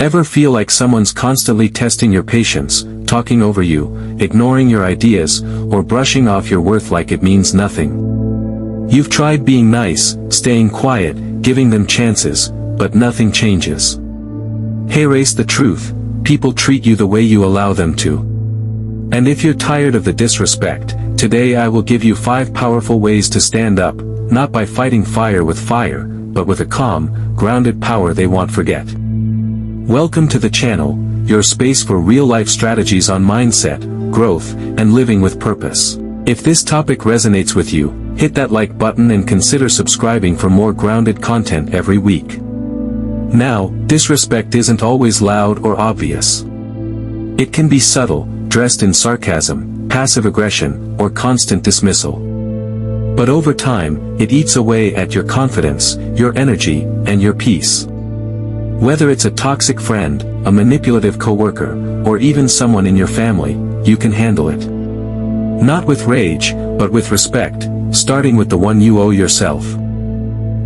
Ever feel like someone's constantly testing your patience, talking over you, ignoring your ideas, or brushing off your worth like it means nothing? You've tried being nice, staying quiet, giving them chances, but nothing changes. Hey, face the truth, people treat you the way you allow them to. And if you're tired of the disrespect, today I will give you 5 powerful ways to stand up, not by fighting fire with fire, but with a calm, grounded power they won't forget. Welcome to the channel, your space for real-life strategies on mindset, growth, and living with purpose. If this topic resonates with you, hit that like button and consider subscribing for more grounded content every week. Now, disrespect isn't always loud or obvious. It can be subtle, dressed in sarcasm, passive aggression, or constant dismissal. But over time, it eats away at your confidence, your energy, and your peace. Whether it's a toxic friend, a manipulative coworker, or even someone in your family, you can handle it. Not with rage, but with respect, starting with the one you owe yourself.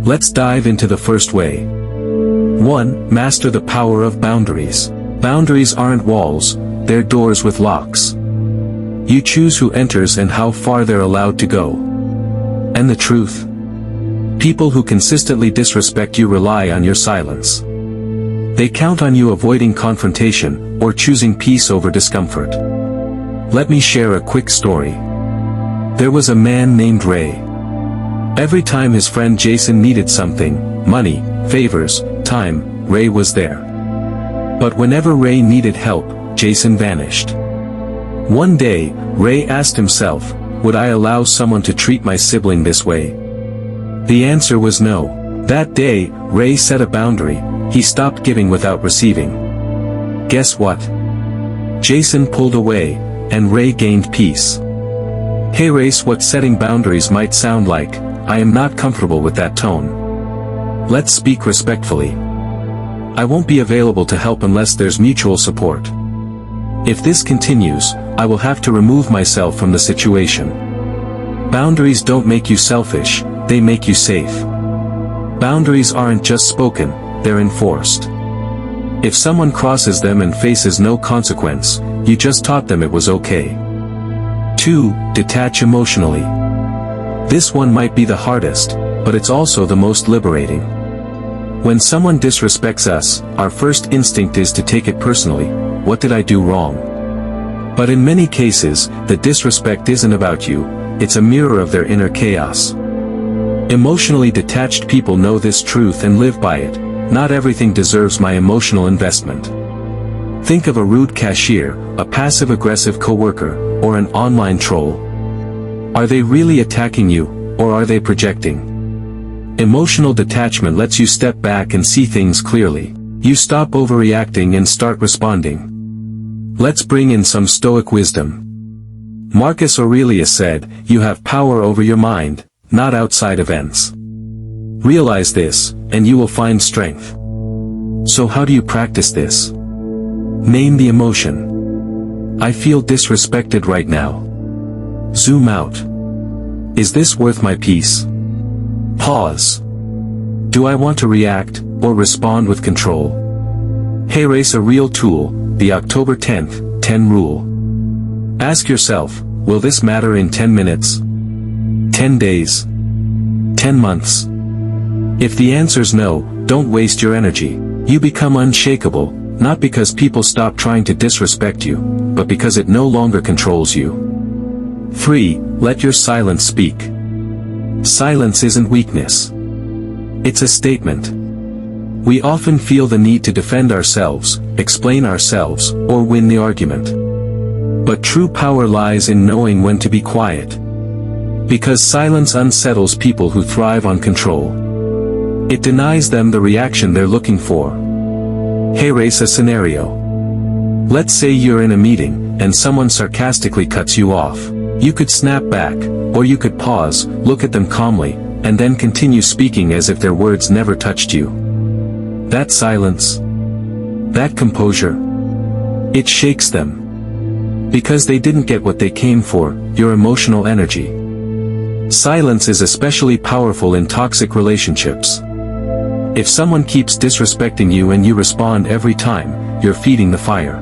Let's dive into the first way. 1. Master the power of boundaries. Boundaries aren't walls, they're doors with locks. You choose who enters and how far they're allowed to go. And the truth? People who consistently disrespect you rely on your silence. They count on you avoiding confrontation, or choosing peace over discomfort. Let me share a quick story. There was a man named Ray. Every time his friend Jason needed something, money, favors, time, Ray was there. But whenever Ray needed help, Jason vanished. One day, Ray asked himself, would I allow someone to treat my sibling this way? The answer was no. That day, Ray set a boundary. He stopped giving without receiving. Guess what? Jason pulled away, and Ray gained peace. Hey race, what setting boundaries might sound like. I am not comfortable with that tone. Let's speak respectfully. I won't be available to help unless there's mutual support. If this continues, I will have to remove myself from the situation. Boundaries don't make you selfish, they make you safe. Boundaries aren't just spoken, they're enforced. If someone crosses them and faces no consequence, you just taught them it was okay. 2. Detach emotionally. This one might be the hardest, but it's also the most liberating. When someone disrespects us, our first instinct is to take it personally. What did I do wrong? But in many cases, the disrespect isn't about you, it's a mirror of their inner chaos. Emotionally detached people know this truth and live by it. Not everything deserves my emotional investment. Think of a rude cashier, a passive-aggressive coworker, or an online troll. Are they really attacking you, or are they projecting? Emotional detachment lets you step back and see things clearly. You stop overreacting and start responding. Let's bring in some Stoic wisdom. Marcus Aurelius said, "You have power over your mind, not outside events." Realize this, and you will find strength. So how do you practice this? Name the emotion. I feel disrespected right now. Zoom out. Is this worth my peace? Pause. Do I want to react, or respond with control? Hey race, a real tool, the October 10th, 10 rule. Ask yourself, will this matter in 10 minutes? 10 days? 10 months? If the answer's no, don't waste your energy. You become unshakable, not because people stop trying to disrespect you, but because it no longer controls you. 3. Let your silence speak. Silence isn't weakness. It's a statement. We often feel the need to defend ourselves, explain ourselves, or win the argument. But true power lies in knowing when to be quiet. Because silence unsettles people who thrive on control. It denies them the reaction they're looking for. Hey race, a scenario. Let's say you're in a meeting, and someone sarcastically cuts you off. You could snap back, or you could pause, look at them calmly, and then continue speaking as if their words never touched you. That silence, that composure, it shakes them. Because they didn't get what they came for, your emotional energy. Silence is especially powerful in toxic relationships. If someone keeps disrespecting you and you respond every time, you're feeding the fire.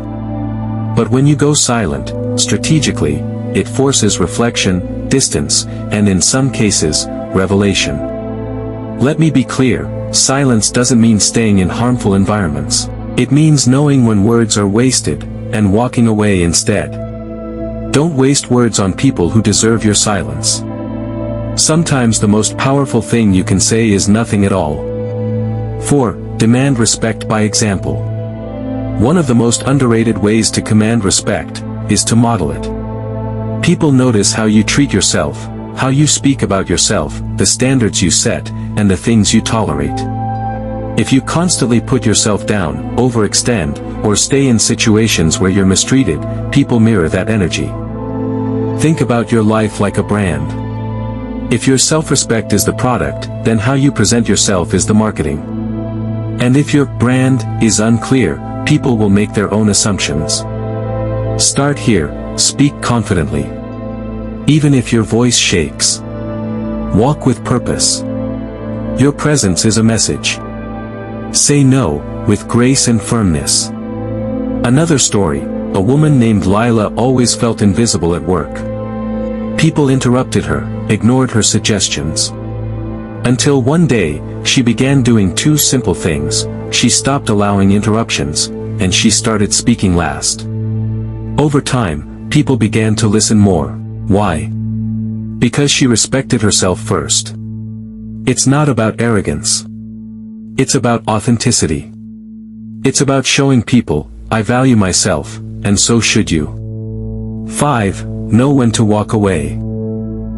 But when you go silent, strategically, it forces reflection, distance, and in some cases, revelation. Let me be clear, silence doesn't mean staying in harmful environments. It means knowing when words are wasted, and walking away instead. Don't waste words on people who deserve your silence. Sometimes the most powerful thing you can say is nothing at all. 4. Demand respect by example. One of the most underrated ways to command respect is to model it. People notice how you treat yourself, how you speak about yourself, the standards you set, and the things you tolerate. If you constantly put yourself down, overextend, or stay in situations where you're mistreated, people mirror that energy. Think about your life like a brand. If your self-respect is the product, then how you present yourself is the marketing. And if your brand is unclear, people will make their own assumptions. Start here, speak confidently. Even if your voice shakes. Walk with purpose. Your presence is a message. Say no, with grace and firmness. Another story, a woman named Lila always felt invisible at work. People interrupted her, ignored her suggestions. Until one day, she began doing two simple things: she stopped allowing interruptions, and she started speaking last. Over time, people began to listen more. Why? Because she respected herself first. It's not about arrogance. It's about authenticity. It's about showing people, I value myself, and so should you. 5. Know when to walk away.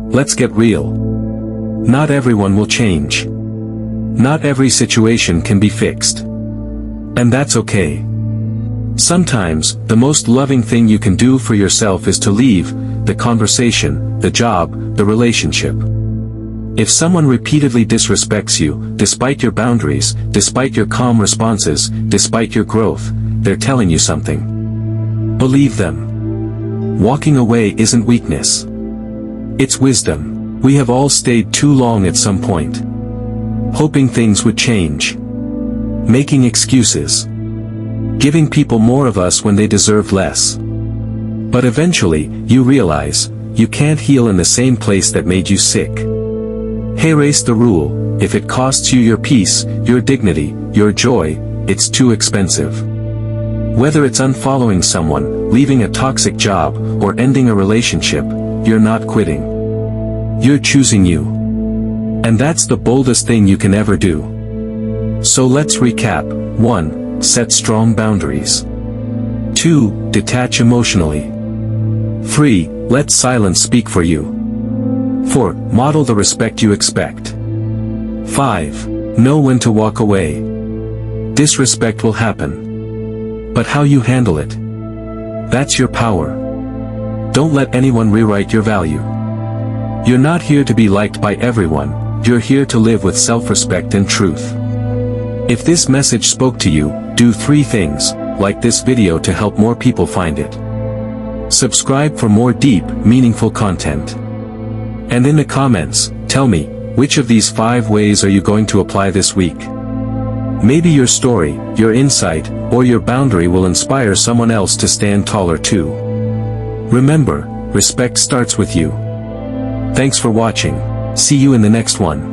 Let's get real. Not everyone will change. Not every situation can be fixed. And that's okay. Sometimes, the most loving thing you can do for yourself is to leave the conversation, the job, the relationship. If someone repeatedly disrespects you, despite your boundaries, despite your calm responses, despite your growth, they're telling you something. Believe them. Walking away isn't weakness. It's wisdom. We have all stayed too long at some point. Hoping things would change. Making excuses. Giving people more of us when they deserve less. But eventually, you realize, you can't heal in the same place that made you sick. Erase the rule: if it costs you your peace, your dignity, your joy, it's too expensive. Whether it's unfollowing someone, leaving a toxic job, or ending a relationship, you're not quitting. You're choosing you. And that's the boldest thing you can ever do. So let's recap. 1. Set strong boundaries. 2. Detach emotionally. 3. Let silence speak for you. 4. Model the respect you expect. 5. Know when to walk away. Disrespect will happen. But how you handle it, that's your power. Don't let anyone rewrite your value. You're not here to be liked by everyone, you're here to live with self-respect and truth. If this message spoke to you, do 3 things: like this video to help more people find it. Subscribe for more deep, meaningful content. And in the comments, tell me, which of these 5 ways are you going to apply this week? Maybe your story, your insight, or your boundary will inspire someone else to stand taller too. Remember, respect starts with you. Thanks for watching. See you in the next one.